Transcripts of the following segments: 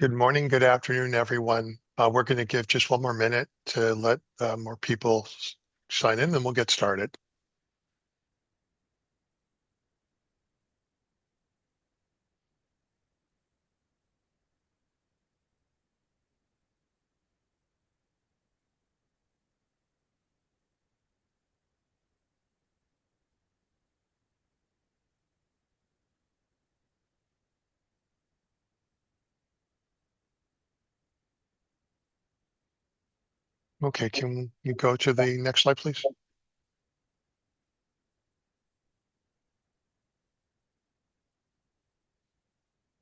Good morning, good afternoon, everyone. We're going to give just one more minute to let more people sign in, then we'll get started. Okay, can you go to the next slide, please?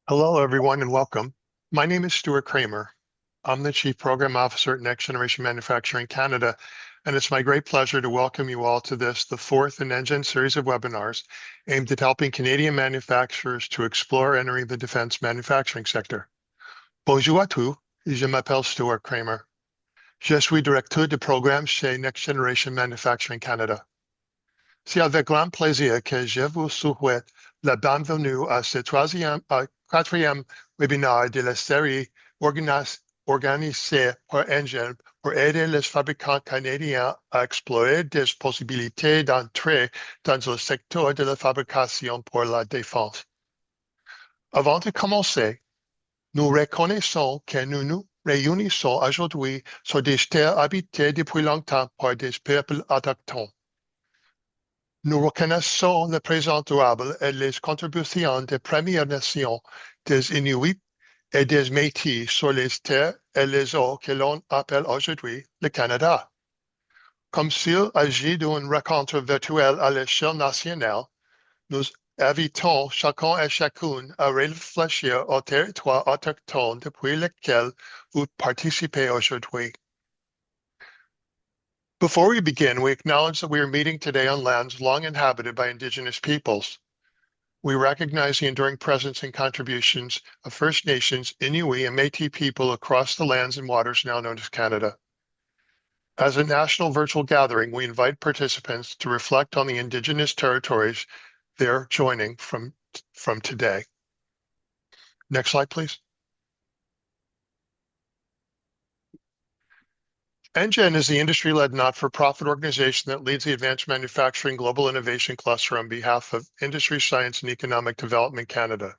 Hello, everyone, and welcome. My name is Stuart Kramer. I'm the Chief Program Officer at Next Generation Manufacturing Canada, and it's my great pleasure to welcome you all to the fourth in NGen series of webinars aimed at helping Canadian manufacturers to explore entering the defense manufacturing sector. Bonjour à tous, je m'appelle Stuart Kramer. Je suis directeur de programme chez Next Generation Manufacturing Canada. C'est avec grand plaisir que je vous souhaite la bienvenue à ce quatrième webinaire de la série organisée par NGen pour aider les fabricants canadiens à explorer des possibilités d'entrée dans le secteur de la fabrication pour la défense. Avant de commencer, nous reconnaissons que nous nous réunissons aujourd'hui sur des terres habitées depuis longtemps par des peuples autochtones. Nous reconnaissons la présence durable et les contributions des Premières Nations, des Inuits et des Métis sur les terres et les eaux que l'on appelle aujourd'hui le Canada. Comme s'il agit d'une rencontre virtuelle à l'échelle nationale, nous invitons chacun et chacune à réfléchir au territoire autochtone depuis lequel vous participez aujourd'hui. Before we begin, we acknowledge that we are meeting today on lands long inhabited by Indigenous peoples. We recognize the enduring presence and contributions of First Nations, Inuit, and Métis people across the lands and waters now known as Canada. As a national virtual gathering, we invite participants to reflect on the Indigenous territories they're joining from today. Next slide, please. NGen is the industry-led not-for-profit organization that leads the Advanced Manufacturing Global Innovation Cluster on behalf of Industry, Science, and Economic Development Canada.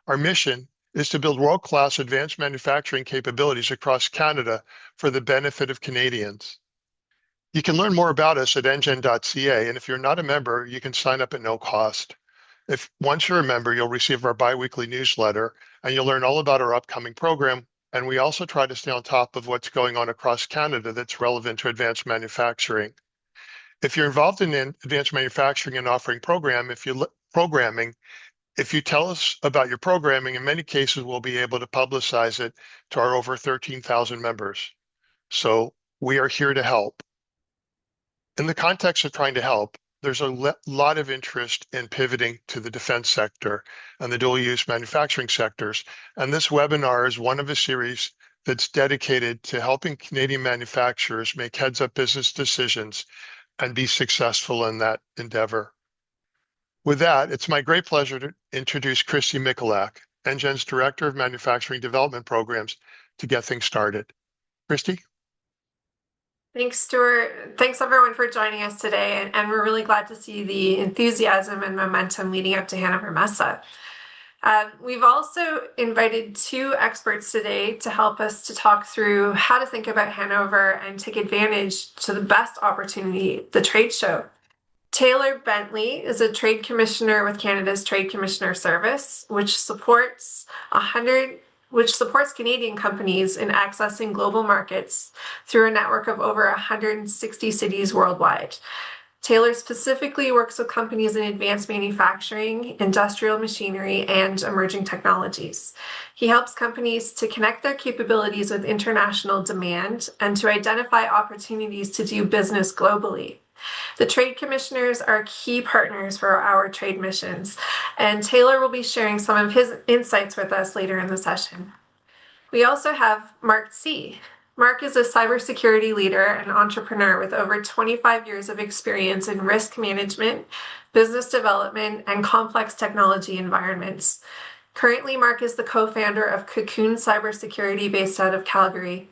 Our mission is to build world-class advanced manufacturing capabilities across Canada for the benefit of Canadians. You can learn more about us at ngen.ca, and if you're not a member, you can sign up at no cost. Once you're a member, you'll receive our biweekly newsletter, and you'll learn all about our upcoming program. And we also try to stay on top of what's going on across Canada that's relevant to advanced manufacturing. If you're involved in advanced manufacturing and offering programming, if you tell us about your programming, in many cases, we'll be able to publicize it to our over 13,000 members. So we are here to help. In the context of trying to help, there's a lot of interest in pivoting to the defense sector and the dual-use manufacturing sectors. And this webinar is one of a series that's dedicated to helping Canadian manufacturers make heads-up business decisions and be successful in that endeavor. With that, it's my great pleasure to introduce Christy Mikulak, NGen's Director of Manufacturing Development Programs, to get things started. Christy? Thanks, Stuart. Thanks, everyone, for joining us today. And we're really glad to see the enthusiasm and momentum leading up to Hannover Messe. We've also invited two experts today to help us to talk through how to think about Hannover and take advantage to the best opportunity, the trade show. Taylor Bentley is a trade commissioner with Canada's Trade Commissioner Service, which supports Canadian companies in accessing global markets through a network of over 160 cities worldwide. Taylor specifically works with companies in advanced manufacturing, industrial machinery, and emerging technologies. He helps companies to connect their capabilities with international demand and to identify opportunities to do business globally. The trade commissioners are key partners for our trade missions, and Taylor will be sharing some of his insights with us later in the session. We also have Mark C. Mark is a cybersecurity leader and entrepreneur with over 25 years of experience in risk management, business development, and complex technology environments. Currently, Mark is the co-founder of Cocoon Cybersecurity based out of Calgary.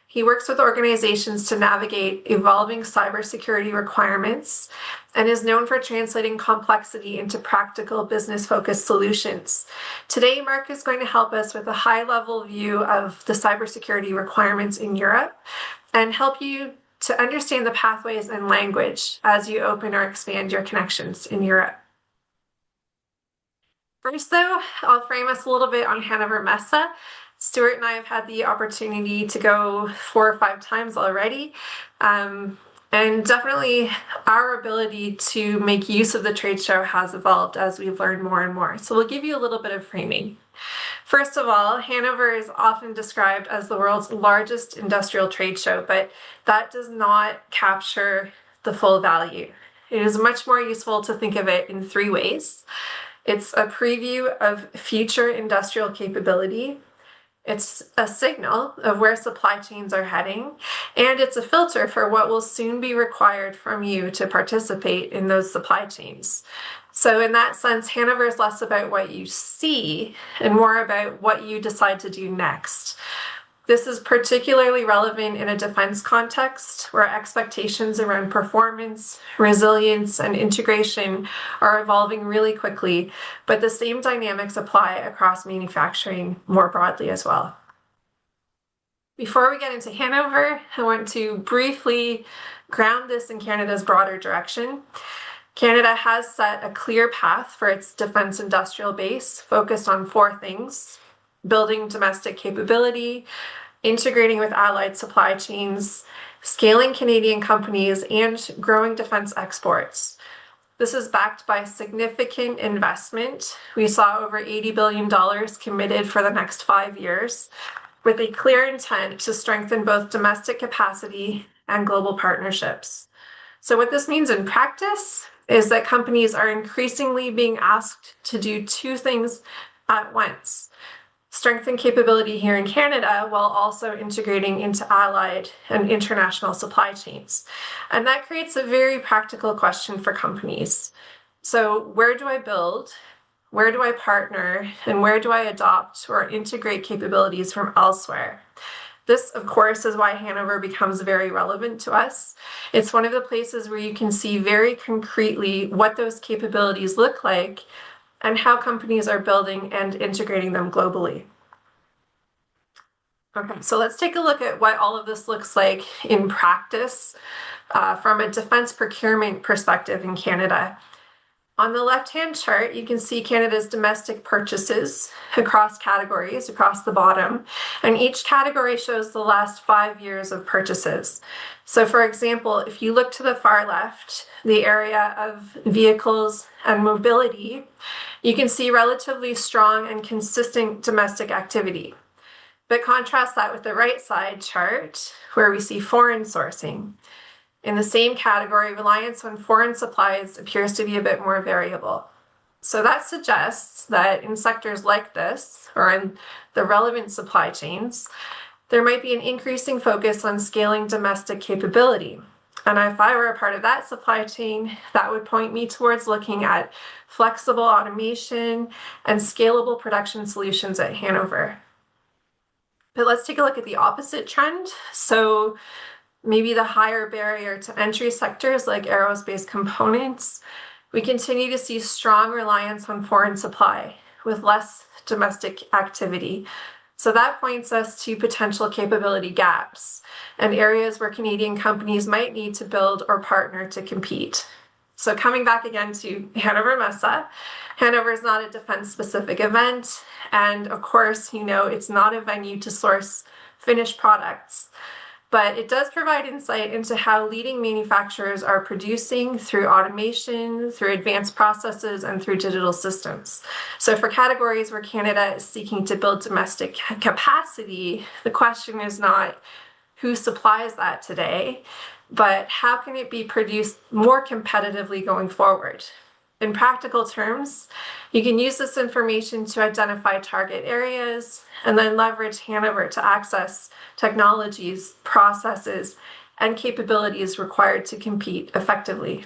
He works with organizations to navigate evolving cybersecurity requirements and is known for translating complexity into practical business-focused solutions. Today, Mark is going to help us with a high-level view of the cybersecurity requirements in Europe and help you to understand the pathways and language as you open or expand your connections in Europe. First, though, I'll frame us a little bit on Hannover Messe. Stuart and I have had the opportunity to go 4 or 5 times already. And definitely our ability to make use of the trade show has evolved as we've learned more and more. So we'll give you a little bit of framing. First of all, Hannover is often described as the world's largest industrial trade show, but that does not capture the full value. It is much more useful to think of it in 3 ways. It's a preview of future industrial capability. It's a signal of where supply chains are heading, and it's a filter for what will soon be required from you to participate in those supply chains. So in that sense, Hannover is less about what you see and more about what you decide to do next. This is particularly relevant in a defense context where expectations around performance, resilience, and integration are evolving really quickly, but the same dynamics apply across manufacturing more broadly as well. Before we get into Hannover, I want to briefly ground this in Canada's broader direction. Canada has set a clear path for its defense industrial base focused on 4 things: building domestic capability, integrating with allied supply chains, scaling Canadian companies, and growing defense exports. This is backed by significant investment. We saw over $80 billion committed for the next 5 years, with a clear intent to strengthen both domestic capacity and global partnerships. So what this means in practice is that companies are increasingly being asked to do 2 things at once: strengthen capability here in Canada while also integrating into allied and international supply chains. And that creates a very practical question for companies. So where do I build? Where do I partner? And where do I adopt or integrate capabilities from elsewhere? This, of course, is why Hannover becomes very relevant to us. It's one of the places where you can see very concretely what those capabilities look like and how companies are building and integrating them globally. Okay, so let's take a look at what all of this looks like in practice from a defense procurement perspective in Canada. On the left-hand chart, you can see Canada's domestic purchases across categories, across the bottom, and each category shows the last 5 years of purchases. So for example, if you look to the far left, the area of vehicles and mobility, you can see relatively strong and consistent domestic activity. But contrast that with the right side chart, where we see foreign sourcing. In the same category, reliance on foreign supplies appears to be a bit more variable. So that suggests that in sectors like this, or in the relevant supply chains, there might be an increasing focus on scaling domestic capability. And if I were a part of that supply chain, that would point me towards looking at flexible automation and scalable production solutions at Hannover. But let's take a look at the opposite trend. So maybe the higher barrier to entry sectors like aerospace components, we continue to see strong reliance on foreign supply with less domestic activity. So that points us to potential capability gaps and areas where Canadian companies might need to build or partner to compete. So coming back again to Hannover Messe, Hannover is not a defense-specific event, and of course, you know, it's not a venue to source finished products. But it does provide insight into how leading manufacturers are producing through automation, through advanced processes, and through digital systems. So for categories where Canada is seeking to build domestic capacity, the question is not who supplies that today, but how can it be produced more competitively going forward? In practical terms, you can use this information to identify target areas and then leverage Hannover to access technologies, processes, and capabilities required to compete effectively.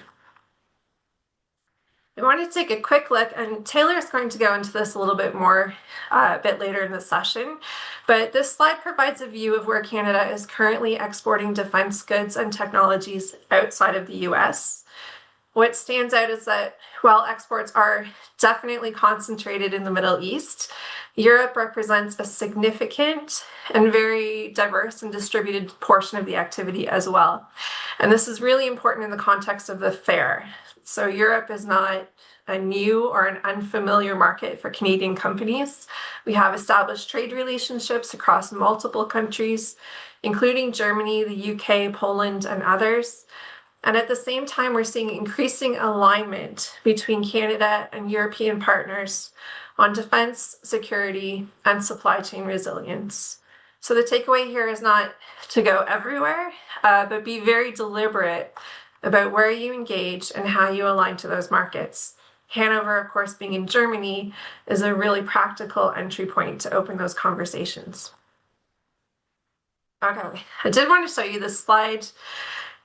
I want to take a quick look, and Taylor is going to go into this a little bit more a bit later in the session, but this slide provides a view of where Canada is currently exporting defense goods and technologies outside of the US. What stands out is that while exports are definitely concentrated in the Middle East, Europe represents a significant and very diverse and distributed portion of the activity as well. And this is really important in the context of the fair. So Europe is not a new or an unfamiliar market for Canadian companies. We have established trade relationships across multiple countries, including Germany, the UK, Poland, and others. And at the same time, we're seeing increasing alignment between Canada and European partners on defense, security, and supply chain resilience. So the takeaway here is not to go everywhere, but be very deliberate about where you engage and how you align to those markets. Hannover, of course, being in Germany, is a really practical entry point to open those conversations. Okay, I did want to show you this slide.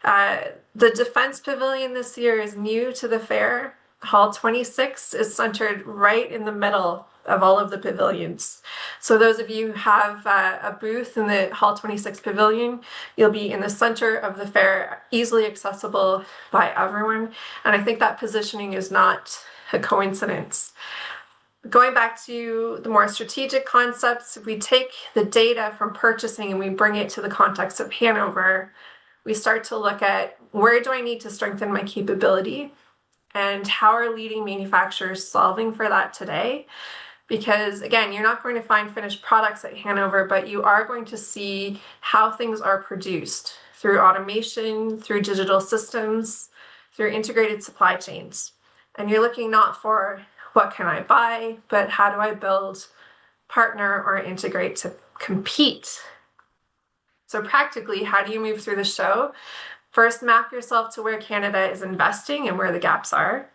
The Defense Pavilion this year is new to the fair. Hall 26 is centered right in the middle of all of the pavilions. So those of you who have a booth in the Hall 26 pavilion, you'll be in the center of the fair, easily accessible by everyone. And I think that positioning is not a coincidence. Going back to the more strategic concepts, if we take the data from purchasing and we bring it to the context of Hannover, we start to look at where do I need to strengthen my capability and how are leading manufacturers solving for that today? Because again, you're not going to find finished products at Hannover, but you are going to see how things are produced through automation, through digital systems, through integrated supply chains. And you're looking not for what can I buy, but how do I build, partner, or integrate to compete. So practically, how do you move through the show? First, map yourself to where Canada is investing and where the gaps are.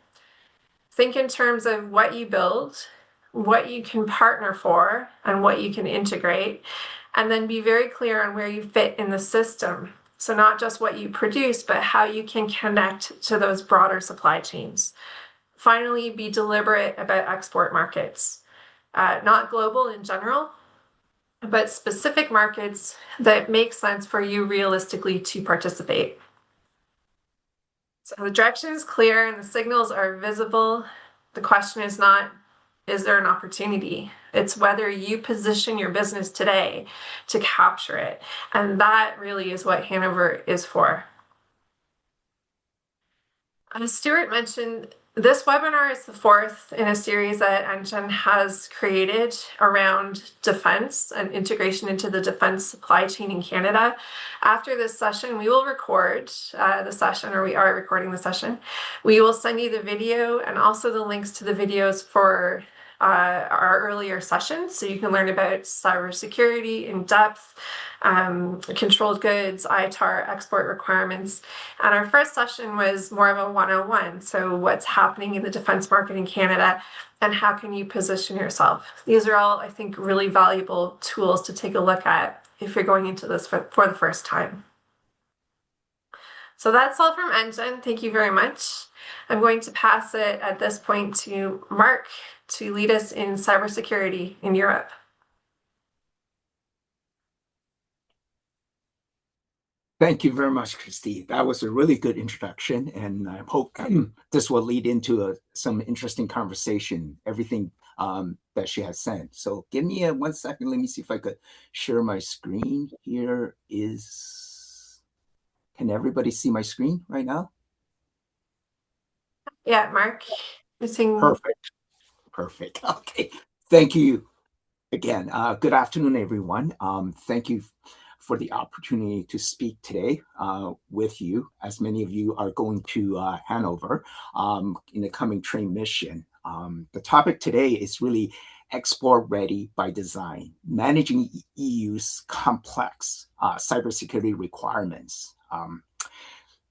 Think in terms of what you build, what you can partner for, and what you can integrate. And then be very clear on where you fit in the system. So not just what you produce, but how you can connect to those broader supply chains. Finally, be deliberate about export markets. Not global in general, but specific markets that make sense for you realistically to participate. So the direction is clear and the signals are visible. The question is not, is there an opportunity? It's whether you position your business today to capture it. And that really is what Hannover is for. As Stuart mentioned, this webinar is the fourth in a series that NGen has created around defense and integration into the defense supply chain in Canada. After this session, we will record the session, or we are recording the session. We will send you the video and also the links to the videos for our earlier sessions, so you can learn about cybersecurity in depth, controlled goods, ITAR, export requirements. And our first session was more of a 101. So what's happening in the defense market in Canada and how can you position yourself? These are all, I think, really valuable tools to take a look at if you're going into this for the first time. So that's all from NGen. Thank you very much. I'm going to pass it at this point to Mark to lead us in cybersecurity in Europe. Thank you very much, Christy. That was a really good introduction, and I hope this will lead into some interesting conversation, everything that she has sent. So give me 1 second. Let me see if I could share my screen. Here is, can everybody see my screen right now? Yeah, Mark. Perfect. Perfect. Okay. Thank you again. Good afternoon, everyone. Thank you for the opportunity to speak today with you, as many of you are going to Hanover in the coming train mission. The topic today is really export ready by design, managing EU's complex cybersecurity requirements.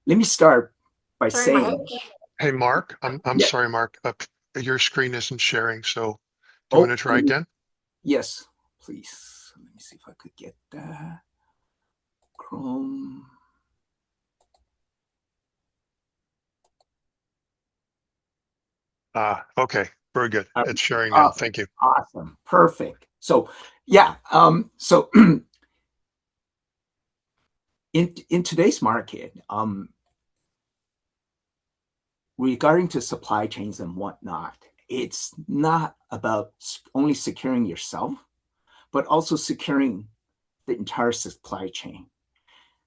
Let me start by saying, Hey, Mark, I'm yeah. sorry, Mark, your screen isn't sharing. So do you want to try again? Yes, please. Let me see if I could get that. Chrome. Okay, very good. Uh, It's sharing now. awesome, Thank you. awesome, perfect. So yeah, so in today's market, regarding to supply chains and whatnot, it's not about only securing yourself, but also securing the entire supply chain.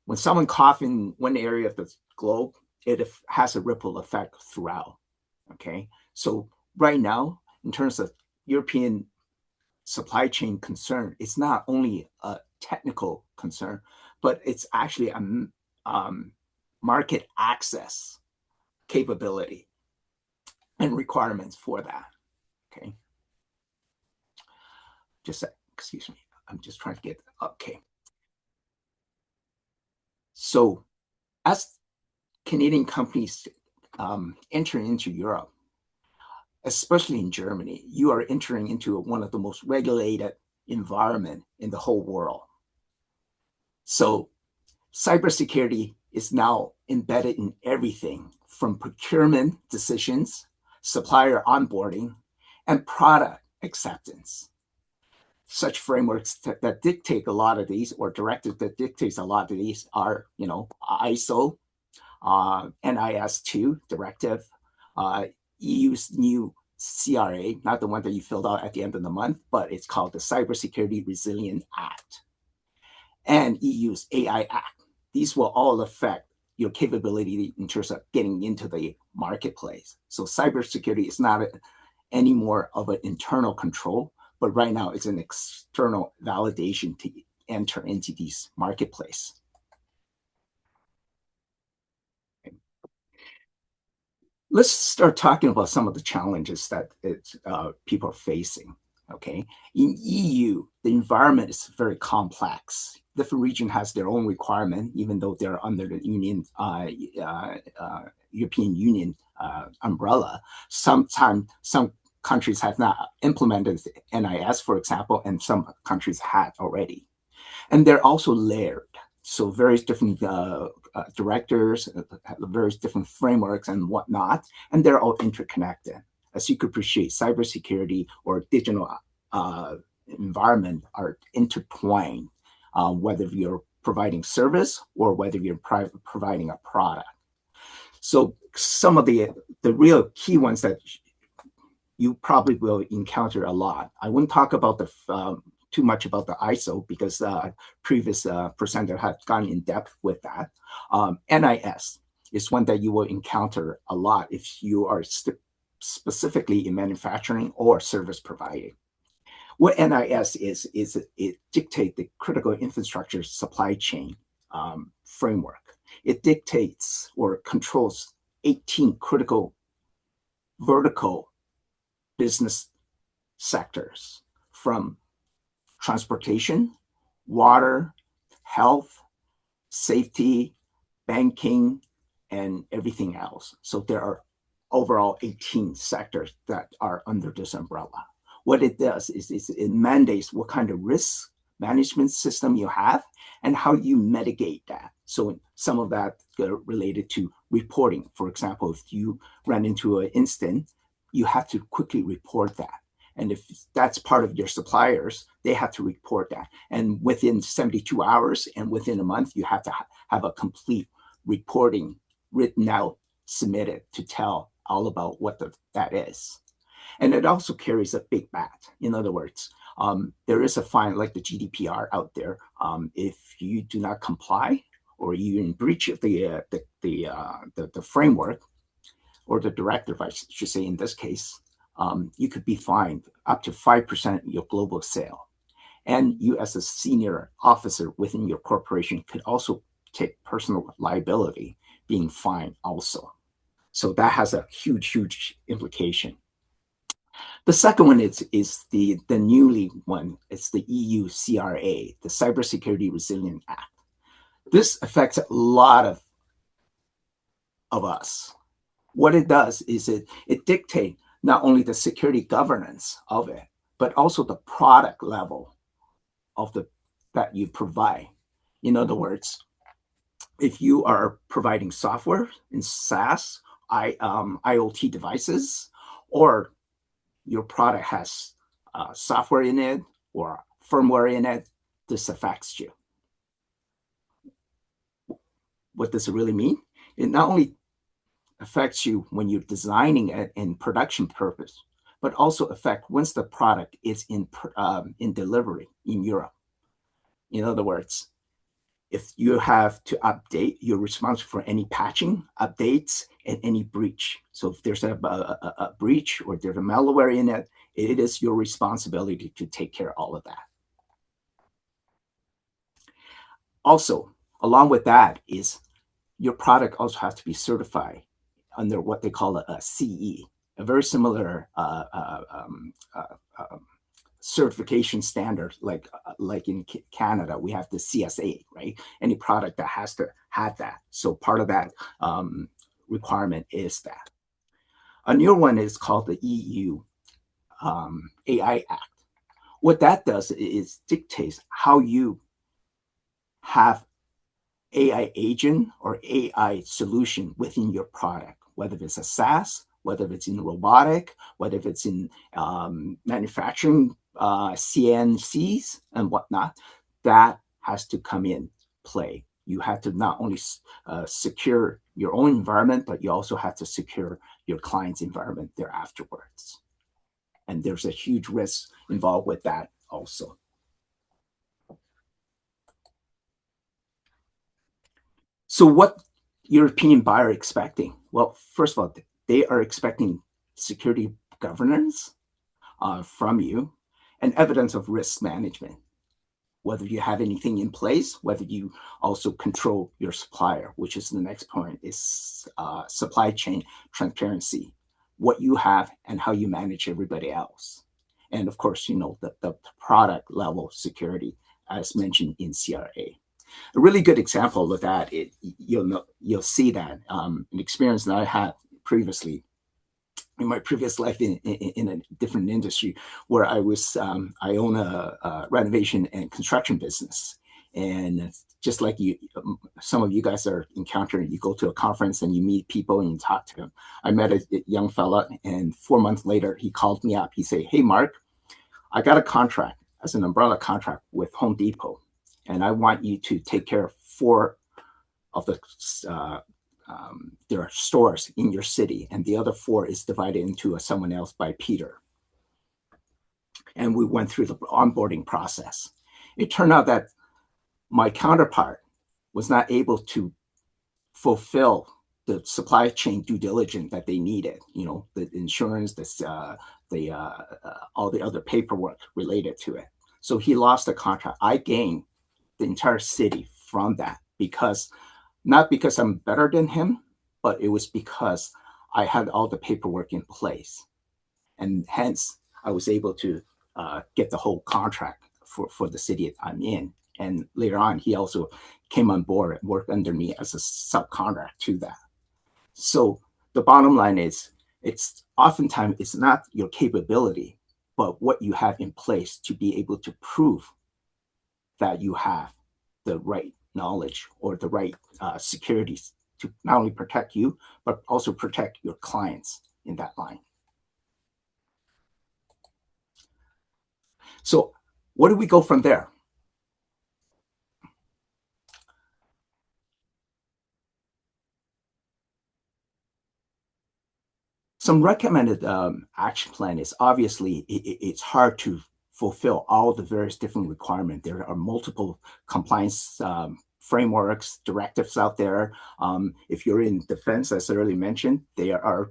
When someone coughs in one area of the globe, it has a ripple effect throughout. Okay, so right now, in terms of European supply chain concern, it's not only a technical concern, but it's actually a market access capability and requirements for that. Okay, excuse me. I'm just trying to get okay. So as Canadian companies enter into Europe, especially in Germany, you are entering into one of the most regulated environment in the whole world. So cybersecurity is now embedded in everything from procurement decisions, supplier onboarding, and product acceptance. Such frameworks that dictate a lot of these, or directives that dictates a lot of these, are ISO, NIS2 directive, EU's new CRA, not the one that you filled out at the end of the month, but it's called the Cybersecurity Resilience Act, and EU's AI Act. These will all affect your capability in terms of getting into the marketplace. So cybersecurity is not any more of an internal control, but right now it's an external validation to enter into these marketplace. Let's start talking about some of the challenges that people are facing. Okay, in EU, the environment is very complex. Different region has their own requirement, even though they're under the Union, European Union umbrella. Sometimes some countries have not implemented NIS, for example, and some countries had already. And they're also layered. So various different directors, various different frameworks and whatnot, and they're all interconnected. As you could appreciate, cybersecurity or digital environment are intertwined, whether you're providing service or whether you're providing a product. So some of the real key ones that you probably will encounter a lot. I wouldn't talk about the too much about the ISO because previous presenter had gone in depth with that. NIS is one that you will encounter a lot if you are specifically in manufacturing or service providing. What NIS is it dictates the critical infrastructure supply chain framework. It dictates or controls 18 critical vertical business sectors, from transportation, water, health, safety, banking, and everything else. So there are overall 18 sectors that are under this umbrella. What it does is it mandates what kind of risk management system you have and how you mitigate that. So some of that related to reporting. For example, if you run into an incident, you have to quickly report that. And if that's part of your suppliers, they have to report that. And within 72 hours and within a month, you have to have a complete reporting written out, submitted to tell all about what that is. And it also carries a big bat. In other words, there is a fine like the GDPR out there. If you do not comply or you're in breach of the framework or the directive, I should say in this case, you could be fined up to 5% of your global sale. And you as a senior officer within your corporation could also take personal liability, being fined also. So that has a huge implication. The second one is the newly one. It's the EU CRA, the Cybersecurity Resilience Act. This affects a lot of us. What it does is it dictates not only the security governance of it, but also the product level of that you provide. In other words, if you are providing software in SaaS, IoT devices, or your product has software in it or firmware in it, this affects you. What does it really mean? It not only affects you when you're designing it in production purpose, but also affect once the product is in delivery in Europe. In other words, if you have to update, you're responsible for any patching, updates, and any breach. So if there's a breach or there's a malware in it, it is your responsibility to take care of all of that. Also, along with that is your product also has to be certified under what they call a CE, a very similar certification standard, like in Canada, we have the CSA, right? Any product that has to have that. So part of that requirement is that. A new one is called the EU AI Act. What that does is dictates how you have AI agent or AI solution within your product, whether it's a SaaS, whether it's in robotic, whether it's in manufacturing CNCs and whatnot, that has to come in play. You have to not only secure your own environment, but you also have to secure your client's environment there afterwards. And there's a huge risk involved with that also. So what European buyer expecting? Well, first of all, they are expecting security governance from you and evidence of risk management, whether you have anything in place, whether you also control your supplier, which is the next point, is supply chain transparency, what you have and how you manage everybody else. And of course, you know, the product level security, as mentioned in CRA. A really good example of that, you'll see that an experience that I had previously in my previous life in a different industry, where I own a renovation and construction business. And just like some of you guys are encountering, you go to a conference and you meet people and you talk to them. I met a young fella, and 4 months later, he called me up. He said, "Hey, Mark, I got a contract as an umbrella contract with Home Depot, and I want you to take care of 4 of their stores in your city, and the other 4 is divided into someone else by Peter." And we went through the onboarding process. It turned out that my counterpart was not able to fulfill the supply chain due diligence that they needed, you know, the insurance, all the other paperwork related to it. So he lost the contract. I gained the entire city from that, because not because I'm better than him, but it was because I had all the paperwork in place, and hence I was able to get the whole contract for the city I'm in. And later on, he also came on board and worked under me as a subcontract to that. So the bottom line is, it's oftentimes it's not your capability, but what you have in place to be able to prove that you have the right knowledge or the right securities to not only protect you, but also protect your clients in that line. So where do we go from there? Some recommended action plan is, obviously it's hard to fulfill all the various different requirements. There are multiple compliance frameworks, directives out there. If you're in defense, as I already mentioned, there are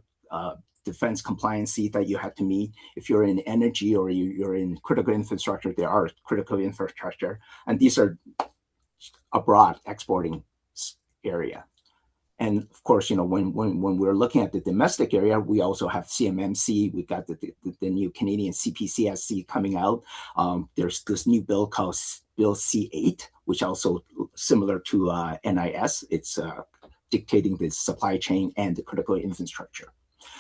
defense compliancy that you have to meet. If you're in energy or you're in critical infrastructure, there are critical infrastructure, and these are abroad exporting area. And of course, you know, when we're looking at the domestic area, we also have CMMC. We got the new Canadian CPCSC coming out. There's this new bill called Bill C8, which also similar to NIS. It's dictating the supply chain and the critical infrastructure.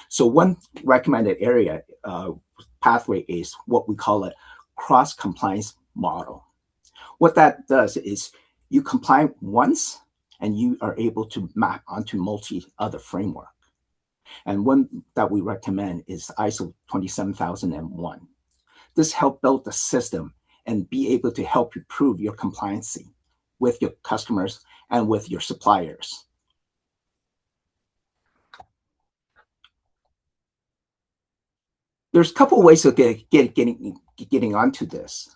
So one recommended area pathway is what we call a cross-compliance model. What that does is you comply once, and you are able to map onto multi other framework. And one that we recommend is ISO 27001. This helps build the system and be able to help you prove your compliancy with your customers and with your suppliers. There's a couple of ways of getting onto this.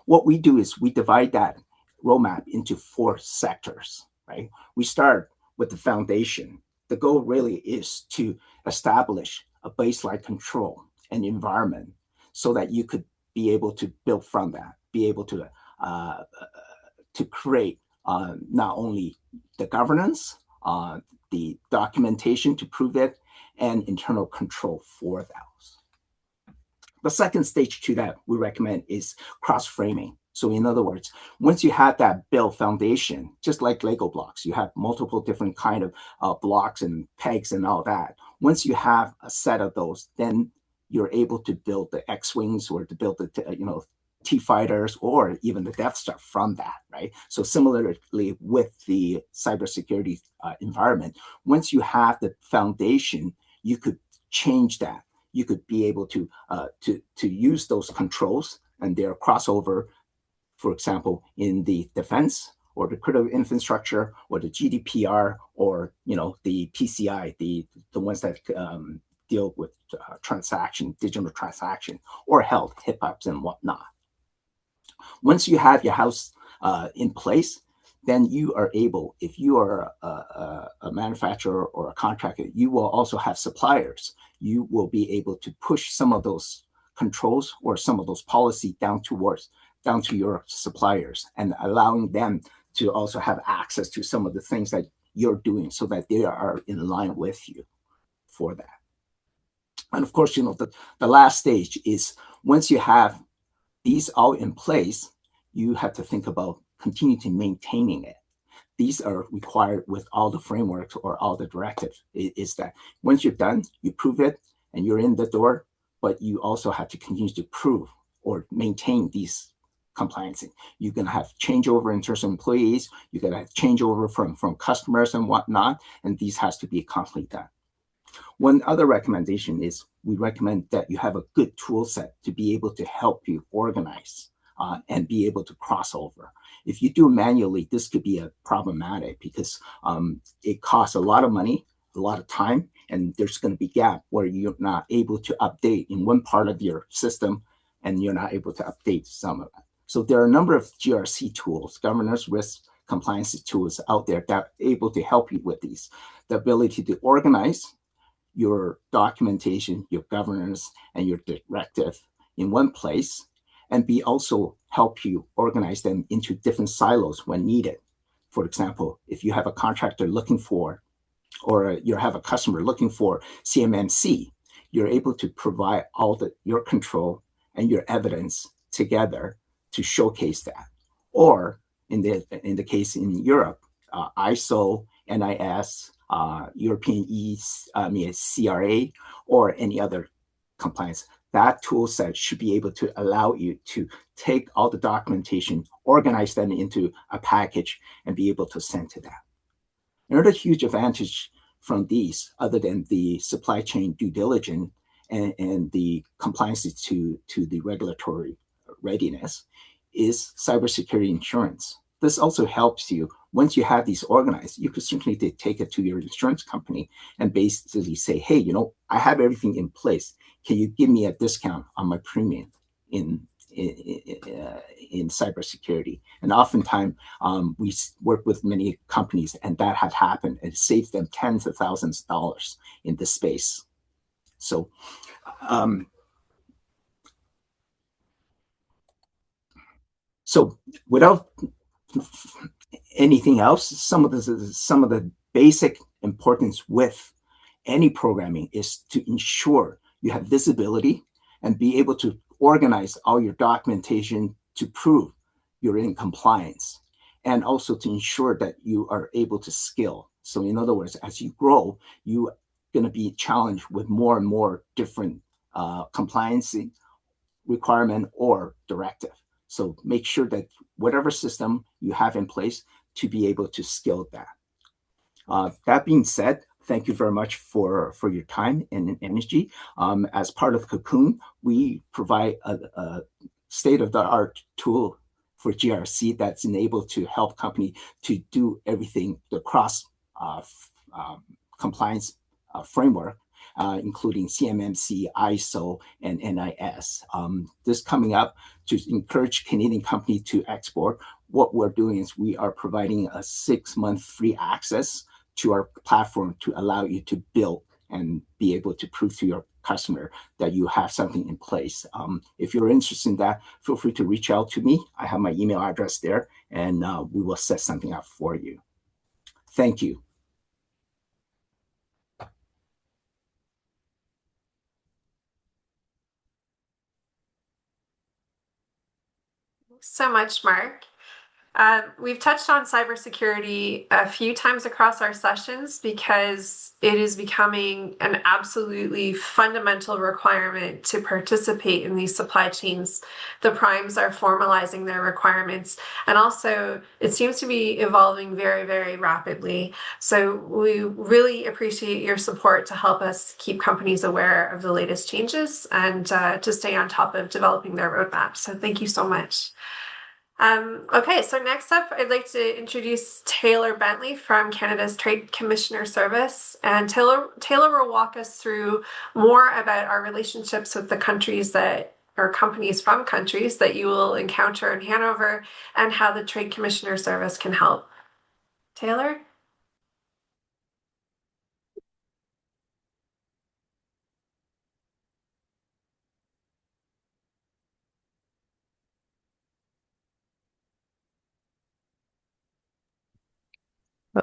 What we do is we divide that roadmap into 4 sectors, right? We start with the foundation. The goal really is to establish a baseline control and environment so that you could be able to build from that, be able to create not only the governance, the documentation to prove it, and internal control for those. The second stage to that we recommend is cross-framing. So in other words, once you have that built foundation, just like Lego blocks, you have multiple different kind of blocks and pegs and all that. Once you have a set of those, then you're able to build the X-Wings or to build the T-fighters or even the Death Star from that, right? So similarly with the cybersecurity environment, once you have the foundation, you could change that. You could be able to use those controls and their crossover, for example, in the defense or the critical infrastructure or the GDPR or the PCI, the ones that deal with digital transaction, or health, HIPAAs and whatnot. Once you have your house in place, then you are able, if you are a manufacturer or a contractor, you will also have suppliers. You will be able to push some of those controls or some of those policy down to your suppliers and allowing them to also have access to some of the things that you're doing so that they are in line with you for that. And of course, the last stage is once you have these all in place, you have to think about continue to maintaining it. These are required with all the frameworks or all the directives. Is that once you're done, you prove it and you're in the door, but you also have to continue to prove or maintain these compliance. You're going to have changeover in terms of employees. You're going to have changeover from customers and whatnot, and these has to be constantly done. One other recommendation is we recommend that you have a good tool set to be able to help you organize and be able to cross over. If you do manually, this could be problematic because it costs a lot of money, a lot of time, and there's going to be a gap where you're not able to update in one part of your system and you're not able to update some of it. So there are a number of GRC tools, governance risk compliance tools out there that are able to help you with these. The ability to organize your documentation, your governance, and your directive in one place, and also help you organize them into different silos when needed. For example, if you have a contractor looking for, or you have a customer looking for CMMC, you're able to provide all your control and your evidence together to showcase that. Or in the case in Europe, ISO, NIS, European CRA, or any other compliance. That tool set should be able to allow you to take all the documentation, organize them into a package, and be able to send to that. Another huge advantage from these, other than the supply chain due diligence and the compliance to the regulatory readiness, is cybersecurity insurance. This also helps you, once you have these organized, you could certainly take it to your insurance company and basically say, hey, I have everything in place. Can you give me a discount on my premium in cybersecurity? And oftentimes we work with many companies and that had happened and it saves them tens of thousands of dollars in this space. So without anything else, some of the basic importance with any programming is to ensure you have visibility and be able to organize all your documentation to prove you're in compliance, and also to ensure that you are able to scale. So in other words, as you grow, you're going to be challenged with more and more different compliance requirement or directive. So make sure that whatever system you have in place to be able to scale that. That being said, thank you very much for your time and energy. As part of Cocoon, we provide a state-of-the-art tool for GRC that's enabled to help company to do everything, the cross compliance framework, including CMMC, ISO, and NIS. This coming up to encourage Canadian company to export. What we're doing is we are providing a 6-month free access to our platform to allow you to build and be able to prove to your customer that you have something in place. If you're interested in that, feel free to reach out to me. I have my email address there, and we will set something up for you. Thank you. So much, Mark. We've touched on cybersecurity a few times across our sessions because it is becoming an absolutely fundamental requirement to participate in these supply chains. The primes are formalizing their requirements, and also it seems to be evolving very, very rapidly. So we really appreciate your support to help us keep companies aware of the latest changes and to stay on top of developing their roadmaps. So thank you so much. Okay, so next up, I'd like to introduce Taylor Bentley from Canada's Trade Commissioner Service. And Taylor will walk us through more about our relationships with the countries that, or companies from countries that you will encounter in Hanover and how the Trade Commissioner Service can help. Taylor?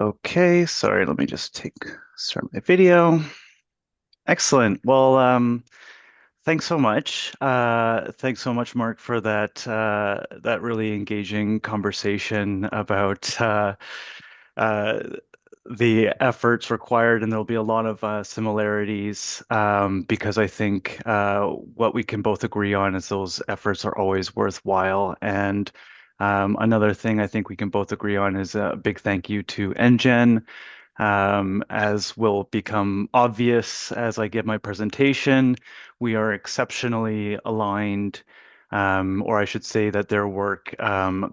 Okay, sorry, let me just start my video. Excellent. Well, thanks so much. Thanks so much, Mark, for that really engaging conversation about uh, the efforts required, and there'll be a lot of similarities because I think what we can both agree on is those efforts are always worthwhile. And another thing I think we can both agree on is a big thank you to NGen. As will become obvious as I give my presentation, we are exceptionally aligned, or I should say that their work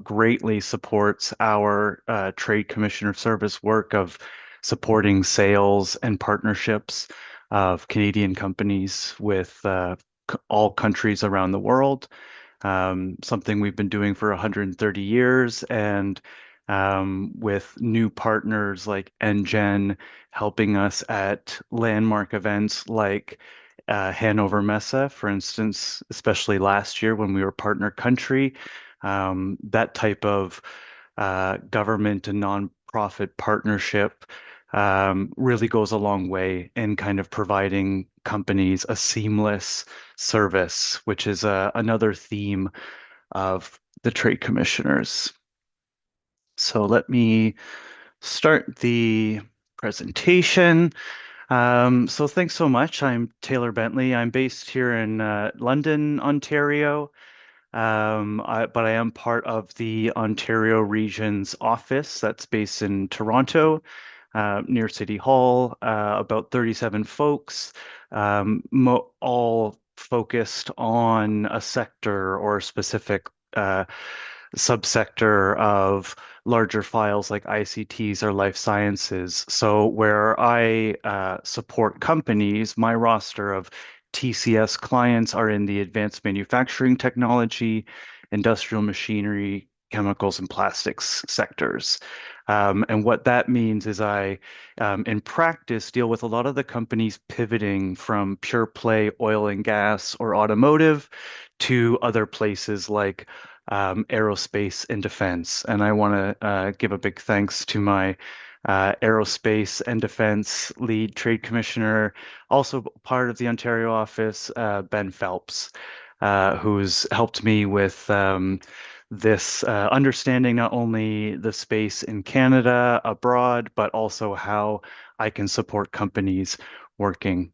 greatly supports our Trade Commissioner Service work of supporting sales and partnerships of Canadian companies with all countries around the world. Something we've been doing for 130 years, and with new partners like NGen helping us at landmark events like Hannover Messe, for instance, especially last year when we were partner country. That type of government and nonprofit partnership really goes a long way in kind of providing companies a seamless service, which is another theme of the trade commissioners. So let me start the presentation. So thanks so much. I'm Taylor Bentley. I'm based here in London, Ontario, but I am part of the Ontario Region's office that's based in Toronto, near City Hall, about 37 folks, all focused on a sector or a specific subsector of larger files like ICTs or life sciences. So where I support companies, my roster of TCS clients are in the advanced manufacturing technology, industrial machinery, chemicals, and plastics sectors. And what that means is I, in practice, deal with a lot of the companies pivoting from pure play oil and gas or automotive to other places like aerospace and defense. And I want to give a big thanks to my aerospace and defense lead trade commissioner, also part of the Ontario office, Ben Phelps, who's helped me with this understanding not only the space in Canada, abroad, but also how I can support companies working.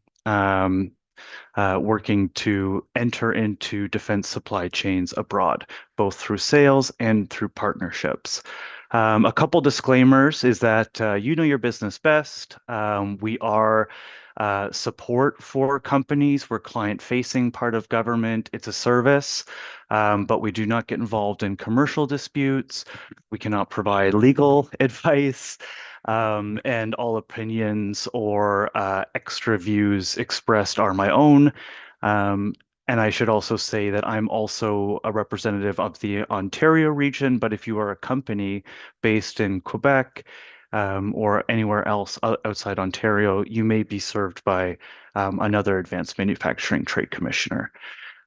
working to enter into defense supply chains abroad, both through sales and through partnerships. A couple disclaimers is that you know your business best. We are support for companies. We're client-facing part of government. It's a service, but we do not get involved in commercial disputes. We cannot provide legal advice. And all opinions or extra views expressed are my own. Um, and I should also say that I'm also a representative of the Ontario region, but if you are a company based in Quebec, or anywhere else outside Ontario, you may be served by another advanced manufacturing trade commissioner.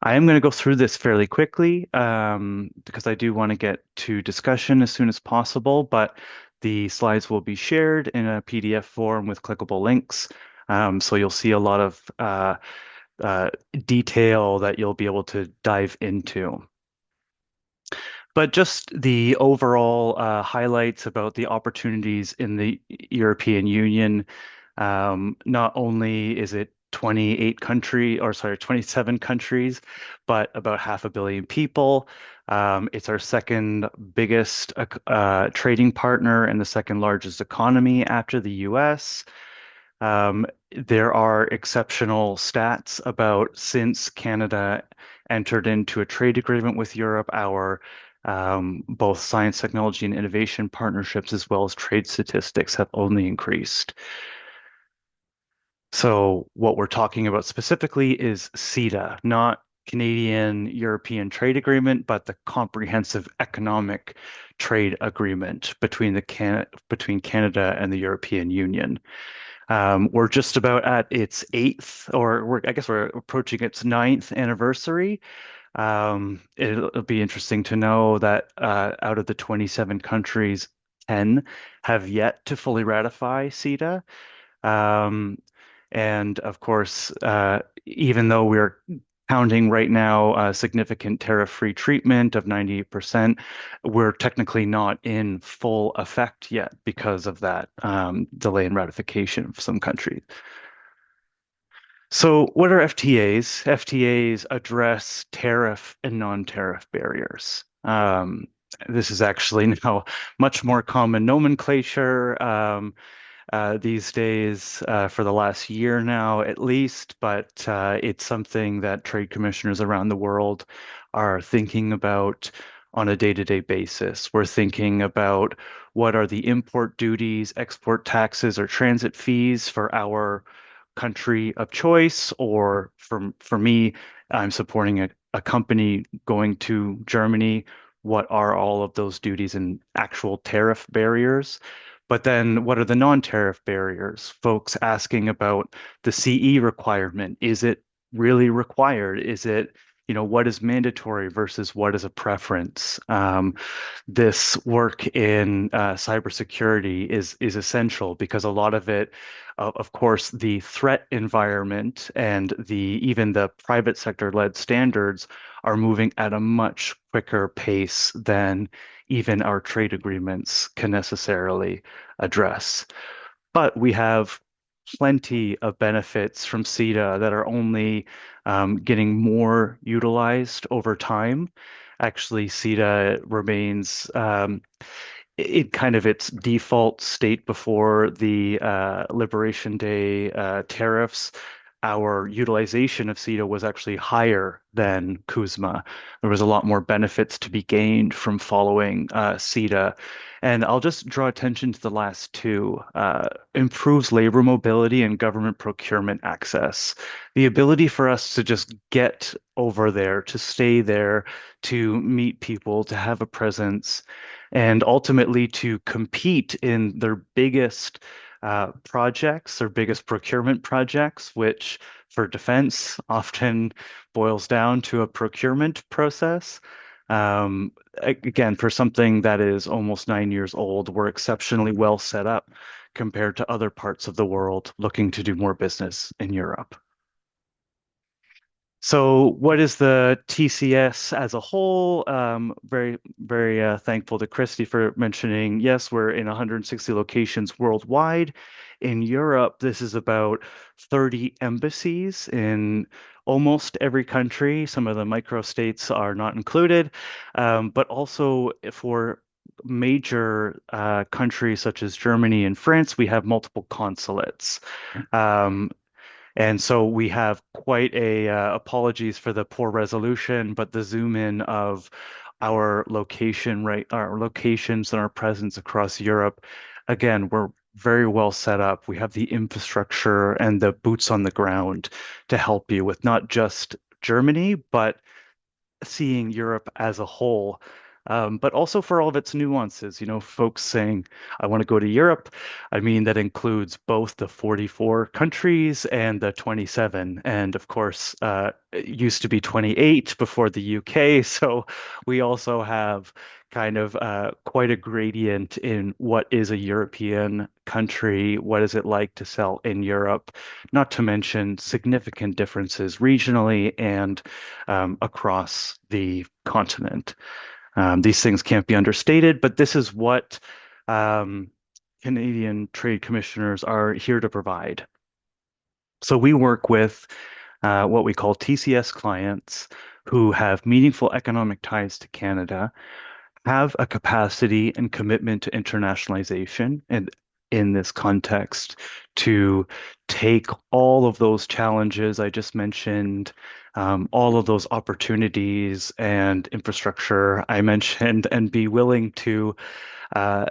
I am going to go through this fairly quickly because I do want to get to discussion as soon as possible, but the slides will be shared in a PDF form with clickable links. So you'll see a lot of uh, detail that you'll be able to dive into. But just the overall highlights about the opportunities in the European Union. Not only is it 27 countries, but about 500 million people. It's our second biggest trading partner and the second largest economy after the US. There are exceptional stats about since Canada entered into a trade agreement with Europe, our both science, technology, and innovation partnerships, as well as trade statistics, have only increased. So what we're talking about specifically is CETA, not Canadian-European Trade Agreement, but the Comprehensive Economic Trade Agreement between Canada and the European Union. We're just about at its eighth, or I guess we're approaching its ninth anniversary. It'll be interesting to know that out of the 27 countries, 10 have yet to fully ratify CETA. Um, and of course, even though we're counting right now significant tariff-free treatment of 98%, we're technically not in full effect yet because of that delay in ratification of some countries. So what are FTAs? FTAs address tariff and non-tariff barriers. This is actually now much more common nomenclature. These days for the last year now, at least, but it's something that trade commissioners around the world are thinking about on a day-to-day basis. We're thinking about what are the import duties, export taxes, or transit fees for our country of choice, or for me, I'm supporting a company going to Germany. What are all of those duties and actual tariff barriers? But then what are the non-tariff barriers? Folks asking about the CE requirement. Is it really required? Is it, what is mandatory versus what is a preference? This work in cybersecurity is essential because a lot of it, of course, the threat environment and even the private sector led standards are moving at a much quicker pace than even our trade agreements can necessarily address. But we have plenty of benefits from CETA that are only getting more utilized over time. Actually, CETA remains in kind of its default state before the Liberation Day tariffs. Our utilization of CETA was actually higher than CUSMA. There was a lot more benefits to be gained from following CETA. And I'll just draw attention to the last two. Improves labor mobility and government procurement access. The ability for us to just get over there, to stay there, to meet people, to have a presence, and ultimately to compete in their biggest projects, their biggest procurement projects, which for defense often boils down to a procurement process. Again, for something that is almost 9 years old, we're exceptionally well set up compared to other parts of the world looking to do more business in Europe. So, what is the TCS as a whole? Very thankful to Christy for mentioning, yes, we're in 160 locations worldwide. In Europe, this is about 30 embassies in almost every country. Some of the microstates are not included, but also for major countries such as Germany and France, we have multiple consulates. Um, and so we have quite a apologies for the poor resolution, but the zoom in of our location, right, our locations and our presence across Europe, again, we're very well set up. We have the infrastructure and the boots on the ground to help you with not just Germany, but seeing Europe as a whole, but also for all of its nuances. You know, folks saying, I want to go to Europe. I mean, that includes both the 44 countries and the 27. And of course, it used to be 28 before the UK. So we also have kind of quite a gradient in what is a European country, what is it like to sell in Europe, not to mention significant differences regionally and across the continent. These things can't be understated, but this is what um, Canadian trade commissioners are here to provide. So we work with what we call TCS clients who have meaningful economic ties to Canada, have a capacity and commitment to internationalization, and in this context, to take all of those challenges I just mentioned, all of those opportunities and infrastructure I mentioned, and be willing to uh,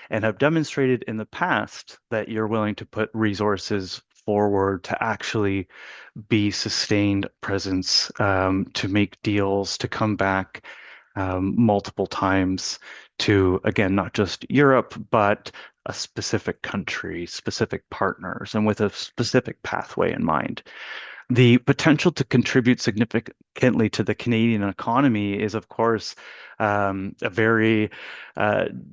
and have demonstrated in the past that you're willing to put resources forward to actually be sustained presence, to make deals, to come back multiple times to, again, not just Europe, but a specific country, specific partners, and with a specific pathway in mind. The potential to contribute significantly to the Canadian economy is, of course, a very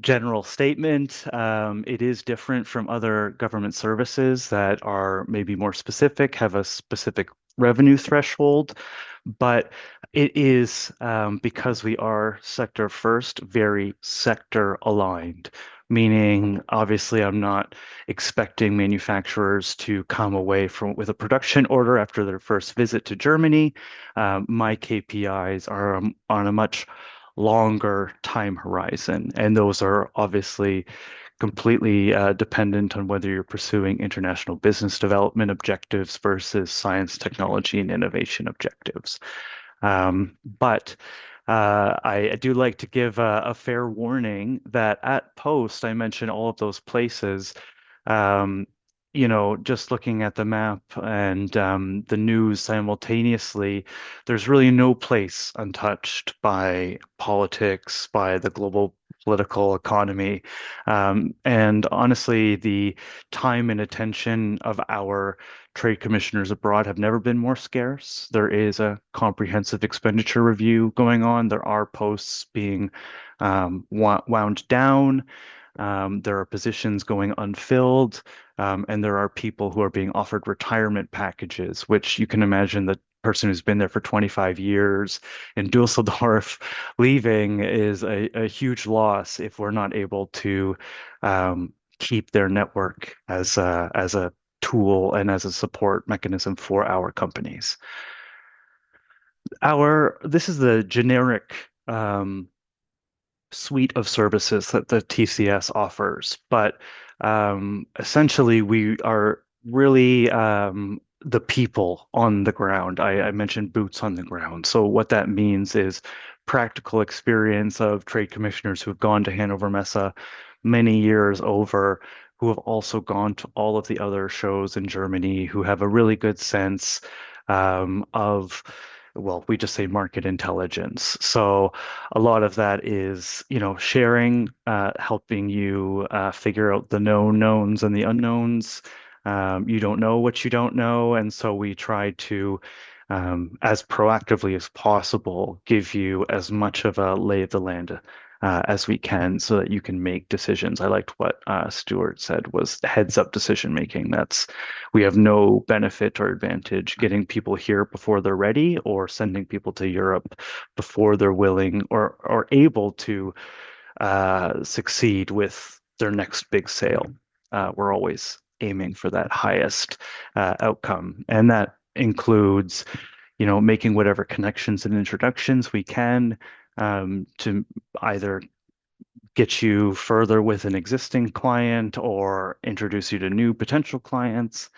general statement. It is different from other government services that are maybe more specific, have a specific revenue threshold, but it is because we are sector first, very sector aligned. Meaning, obviously, I'm not expecting manufacturers to come away from with a production order after their first visit to Germany. My KPIs are on a much longer time horizon, and those are obviously completely dependent on whether you're pursuing international business development objectives versus science, technology, and innovation objectives. But I do like to give a fair warning that at Post, I mentioned all of those places. Um, you know, just looking at the map and the news simultaneously, there's really no place untouched by politics, by the global political economy. And honestly, the time and attention of our trade commissioners abroad have never been more scarce. There is a comprehensive expenditure review going on. There are posts being wound down. There are positions going unfilled, and there are people who are being offered retirement packages, which you can imagine the person who's been there for 25 years in Dusseldorf leaving is a huge loss if we're not able to keep their network as a tool and as a support mechanism for our companies. This is the generic suite of services that the TCS offers, but essentially we are really the people on the ground. I mentioned boots on the ground. So what that means is practical experience of trade commissioners who have gone to Hannover Messe many years over, who have also gone to all of the other shows in Germany, who have a really good sense of, well, we just say market intelligence. So a lot of that is, you know, sharing, helping you figure out the known knowns and the unknowns. You don't know what you don't know, and so we try to, as proactively as possible, give you as much of a lay of the land as we can so that you can make decisions. I liked what Stuart said was heads up decision making. We have no benefit or advantage getting people here before they're ready or sending people to Europe before they're willing or able to succeed with their next big sale. We're always aiming for that highest outcome, and that includes, making whatever connections and introductions we can to either get you further with an existing client or introduce you to new potential clients.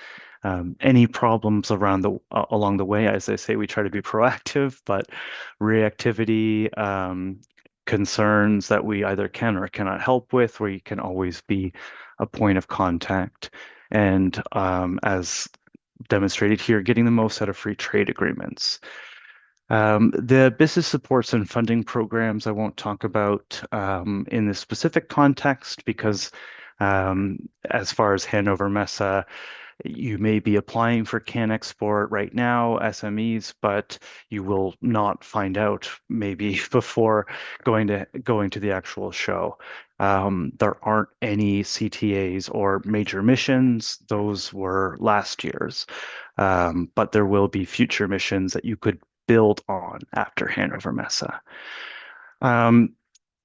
Any problems along the way, as I say, we try to be proactive, but reactivity, concerns that we either can or cannot help with, where you can always be a point of contact. And as demonstrated here, getting the most out of free trade agreements. The business supports and funding programs I won't talk about in this specific context because as far as Hannover Messe, you may be applying for Can Export right now, SMEs, but you will not find out maybe before going to the actual show. There aren't any CTAs or major missions. Those were last year's. But there will be future missions that you could build on after Hannover Messe. Um,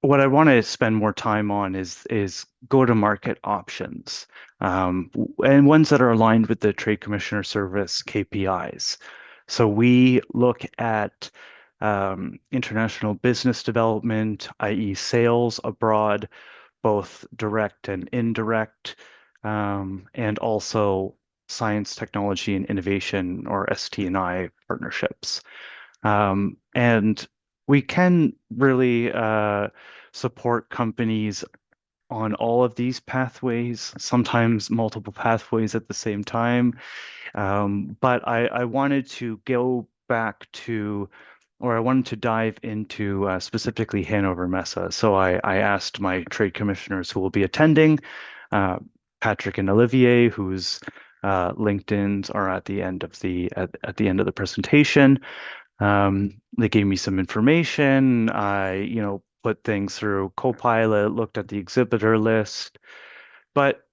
what I want to spend more time on is go-to-market options, and ones that are aligned with the Trade Commissioner Service KPIs. So we look at international business development, i.e., sales abroad, both direct and indirect, and also science, technology, and innovation, or ST&I partnerships. And we can really support companies on all of these pathways, sometimes multiple pathways at the same time. But I wanted to go back to, or I wanted to dive into specifically Hannover Messe. So I asked my trade commissioners who will be attending, Patrick and Olivier, whose LinkedIn's are at the end of at the end of the presentation. They gave me some information. I put things through Copilot, looked at the exhibitor list. But,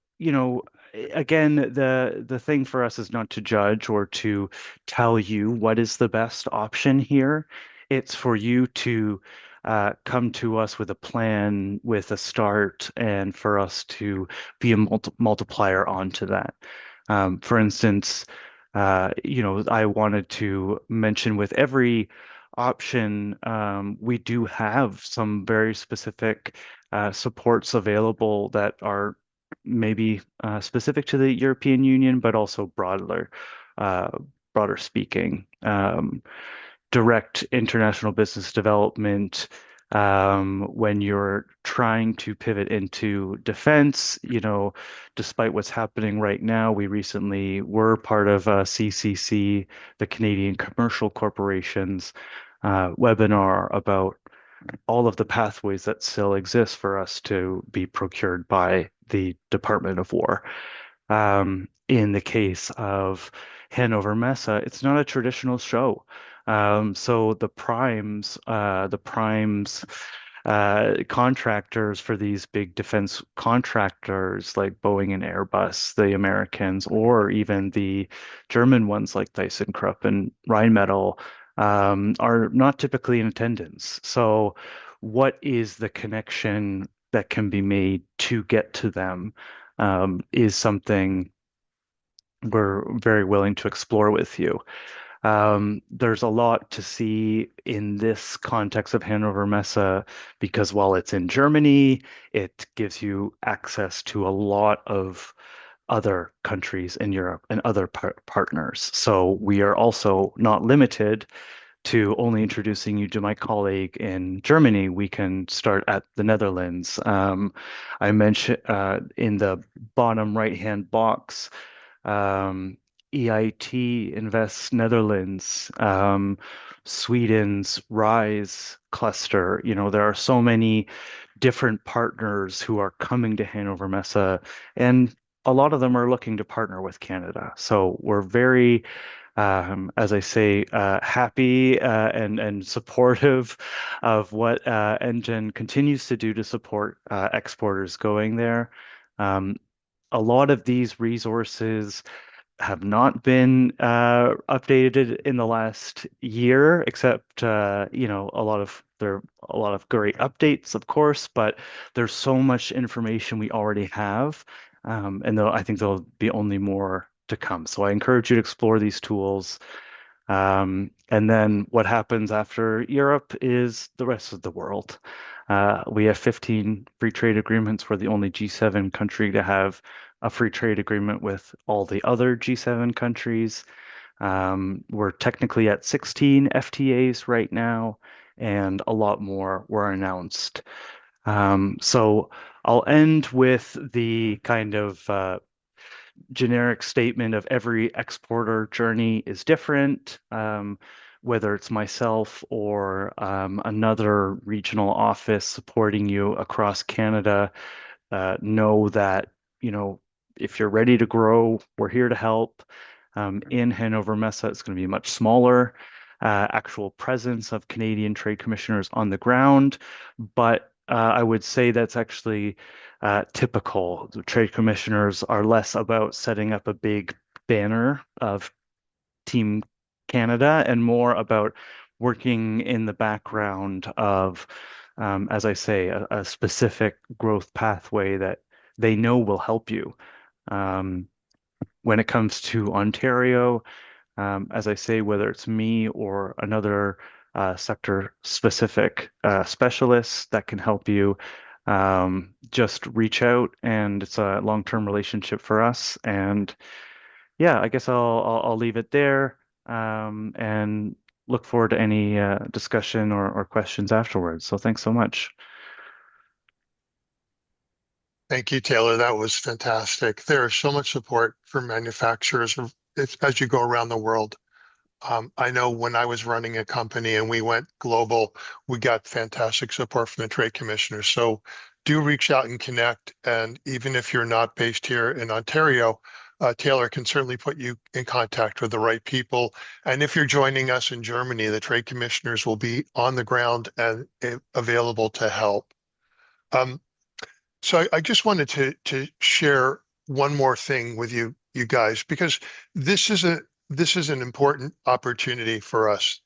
again, the thing for us is not to judge or to tell you what is the best option here. It's for you to come to us with a plan, with a start, and for us to be a multiplier onto that. For instance, I wanted to mention with every option, we do have some very specific supports available that are maybe specific to the European Union, but also uh, broader speaking. Direct international business development, when you're trying to pivot into defense, despite what's happening right now, we recently were part of CCC, the Canadian Commercial Corporations webinar about all of the pathways that still exist for us to be procured by the Department of War. In the case of Hannover Messe, it's not a traditional show. So the primes contractors for these big defense contractors like Boeing and Airbus, the Americans, or even the German ones like ThyssenKrupp and Rheinmetall, are not typically in attendance. So, what is the connection that can be made to get to them is something we're very willing to explore with you. There's a lot to see in this context of Hannover Messe because while it's in Germany, it gives you access to a lot of other countries in Europe and other partners. So we are also not limited to only introducing you to my colleague in Germany. We can start at the Netherlands. I mentioned in the bottom right-hand box, EIT Invest Netherlands, Sweden's RISE cluster. There are so many different partners who are coming to Hannover Messe, and a lot of them are looking to partner with Canada. So we're very as I say, happy and supportive of what NGen continues to do to support exporters going there. Um, a lot of these resources have not been updated in the last year, except there are a lot of great updates, of course, but there's so much information we already have, and I think there'll be only more to come. So I encourage you to explore these tools. And then what happens after Europe is the rest of the world. We have 15 free trade agreements. We're the only G7 country to have a free trade agreement with all the other G7 countries. We're technically at 16 FTAs right now, and a lot more were announced. So I'll end with the kind of generic statement of every exporter journey is different. Whether it's myself or another regional office supporting you across Canada, know that, if you're ready to grow, we're here to help. In Hannover Messe, it's going to be much smaller, actual presence of Canadian trade commissioners on the ground. But I would say that's actually typical. The trade commissioners are less about setting up a big banner of Team Canada and more about working in the background of, as I say, a specific growth pathway that they know will help you. Um, when it comes to Ontario, as I say, whether it's me or another sector specific specialist that can help you, just reach out, and it's a long-term relationship for us. And yeah, I guess I'll leave it there, and look forward to any discussion or questions afterwards. So thanks so much. Thank you, Taylor. That was fantastic. There is so much support for manufacturers as you go around the world. I know when I was running a company and we went global, we got fantastic support from the trade commissioners. So do reach out and connect. And even if you're not based here in Ontario, Taylor can certainly put you in contact with the right people. And if you're joining us in Germany, the trade commissioners will be on the ground and available to help. Um, so I just wanted to share one more thing with you guys, because this is an important opportunity for us.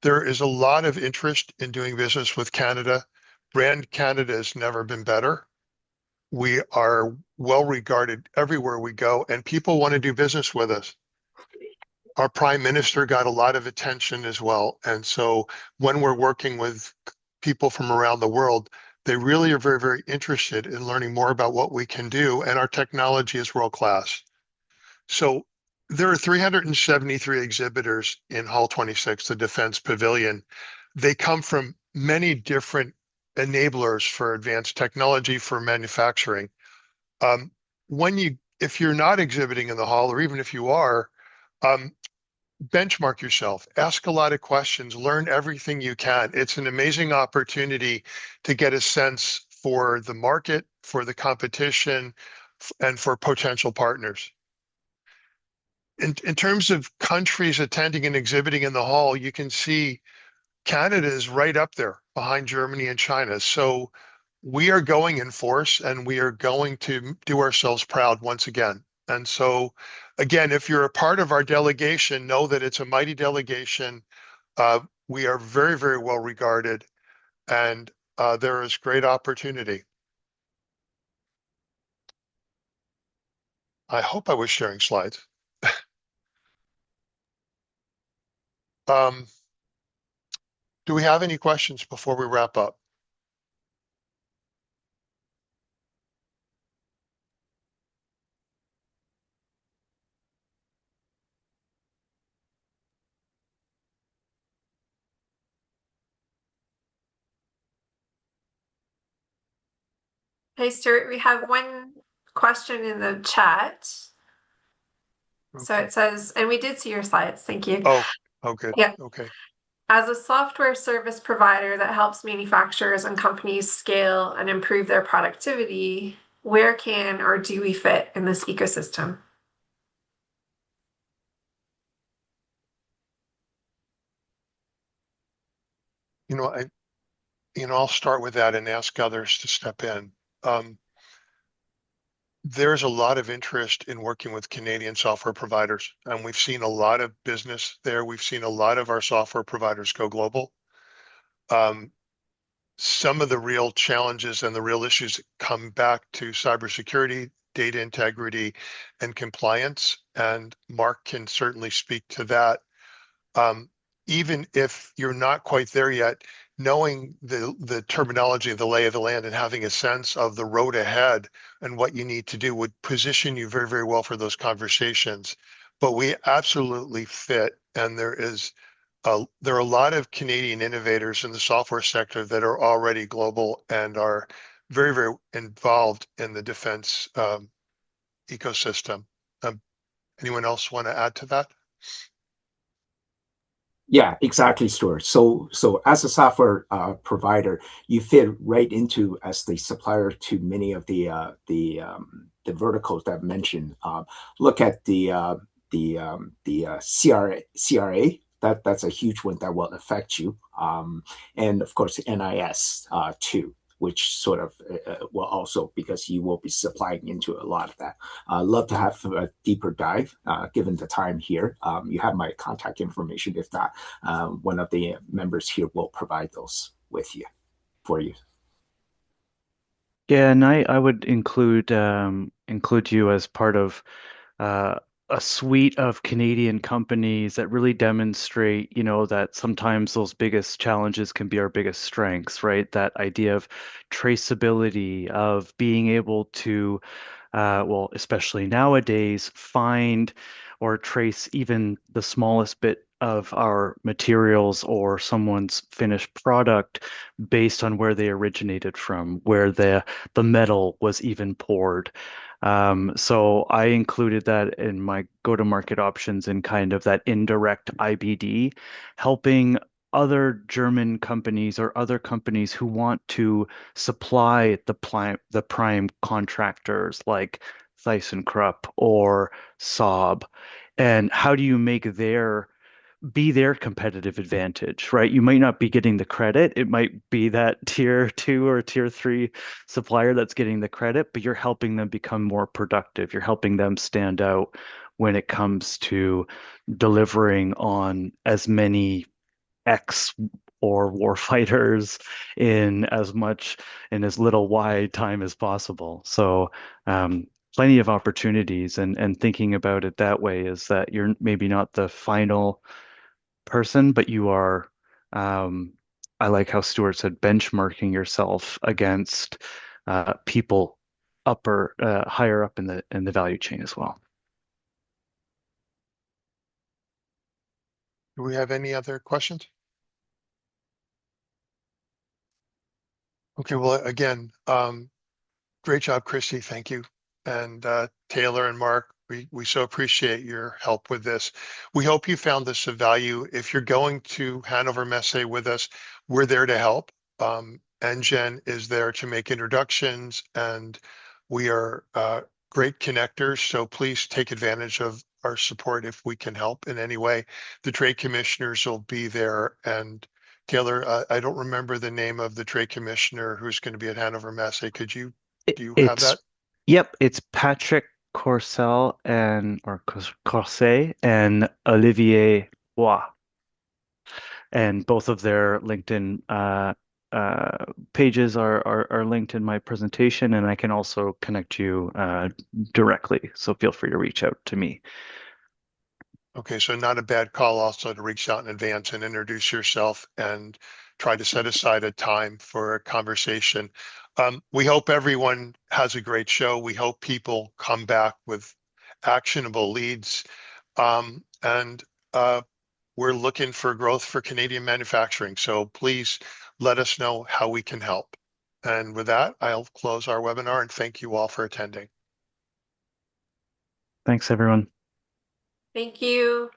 There is a lot of interest in doing business with Canada. Brand Canada has never been better. We are well regarded everywhere we go, and people want to do business with us. Our Prime Minister got a lot of attention as well. And so when we're working with people from around the world, they really are very, very interested in learning more about what we can do, and our technology is world class. So there are 373 exhibitors in Hall 26, the Defense Pavilion. They come from many different enablers for advanced technology for manufacturing. Um, if you're not exhibiting in the hall, or even if you are, um, benchmark yourself, ask a lot of questions, learn everything you can. It's an amazing opportunity to get a sense for the market, for the competition, and for potential partners. In terms of countries attending and exhibiting in the hall, you can see Canada is right up there behind Germany and China. So we are going in force, and we are going to do ourselves proud once again. And so, again, if you're a part of our delegation, know that it's a mighty delegation. We are very, very well regarded, and there is great opportunity. I hope I was sharing slides. Um, do we have any questions before we wrap up? Hey, Stuart, we have one question in the chat. So Okay. it says, and we did see your slides. Thank you. Oh, good. Yeah. Okay. As a software service provider that helps manufacturers and companies scale and improve their productivity, where can or do we fit in this ecosystem? You know, I'll start with that and ask others to step in. There's a lot of interest in working with Canadian software providers, and we've seen a lot of business there. We've seen a lot of our software providers go global. Some of the real challenges and the real issues come back to cybersecurity, data integrity, and compliance, and Mark can certainly speak to that. Even if you're not quite there yet, knowing the terminology, the lay of the land, and having a sense of the road ahead and what you need to do would position you very, very well for those conversations. But we absolutely fit, and there are a lot of Canadian innovators in the software sector that are already global and are very, very involved in the defense ecosystem. Anyone else want to add to that? Yeah, exactly, Stuart. So as a software provider, you fit right into as the supplier to many of the verticals that I've mentioned. Look at the CRA. That's a huge one that will affect you, and of course NIS too, which sort of will also, because you will be supplying into a lot of that. Love to have a deeper dive, given the time here. You have my contact information. If not, one of the members here will provide those with you, for you. Yeah, and I would include you as part of uh, a suite of Canadian companies that really demonstrate, that sometimes those biggest challenges can be our biggest strengths, right? That idea of traceability, of being able to, well, especially nowadays, find or trace even the smallest bit of our materials or someone's finished product based on where they originated from, where the metal was even poured. So I included that in my go-to-market options in kind of that indirect IBD, helping other German companies or other companies who want to supply the prime contractors like ThyssenKrupp or Saab. And how do you make their competitive advantage, right? You might not be getting the credit. It might be that tier two or tier three supplier that's getting the credit, but you're helping them become more productive. You're helping them stand out when it comes to delivering on as many X or war fighters in as little Y time as possible. So plenty of opportunities, and thinking about it that way is that you're maybe not the final person, but you are, um, I like how Stuart said, benchmarking yourself against people higher up in the value chain as well. Do we have any other questions? Okay, well, again, great job, Christy. Thank you. And Taylor and Mark, we so appreciate your help with this. We hope you found this of value. If you're going to Hannover Messe with us, we're there to help. NGen is there to make introductions, and we are great connectors. So please take advantage of our support if we can help in any way. The trade commissioners will be there. And Taylor, I don't remember the name of the trade commissioner who's going to be at Hannover Messe. Do you have It's that? Yep, it's Patrick Corset and Olivier Bois, and both of their LinkedIn pages are linked in my presentation, and I can also connect you directly. So feel free to reach out to me. Okay, so not a bad call also to reach out in advance and introduce yourself and try to set aside a time for a conversation. We hope everyone has a great show. We hope people come back with actionable leads. And we're looking for growth for Canadian manufacturing. So please let us know how we can help. And with that, I'll close our webinar and thank you all for attending. Thanks, everyone. Thank you.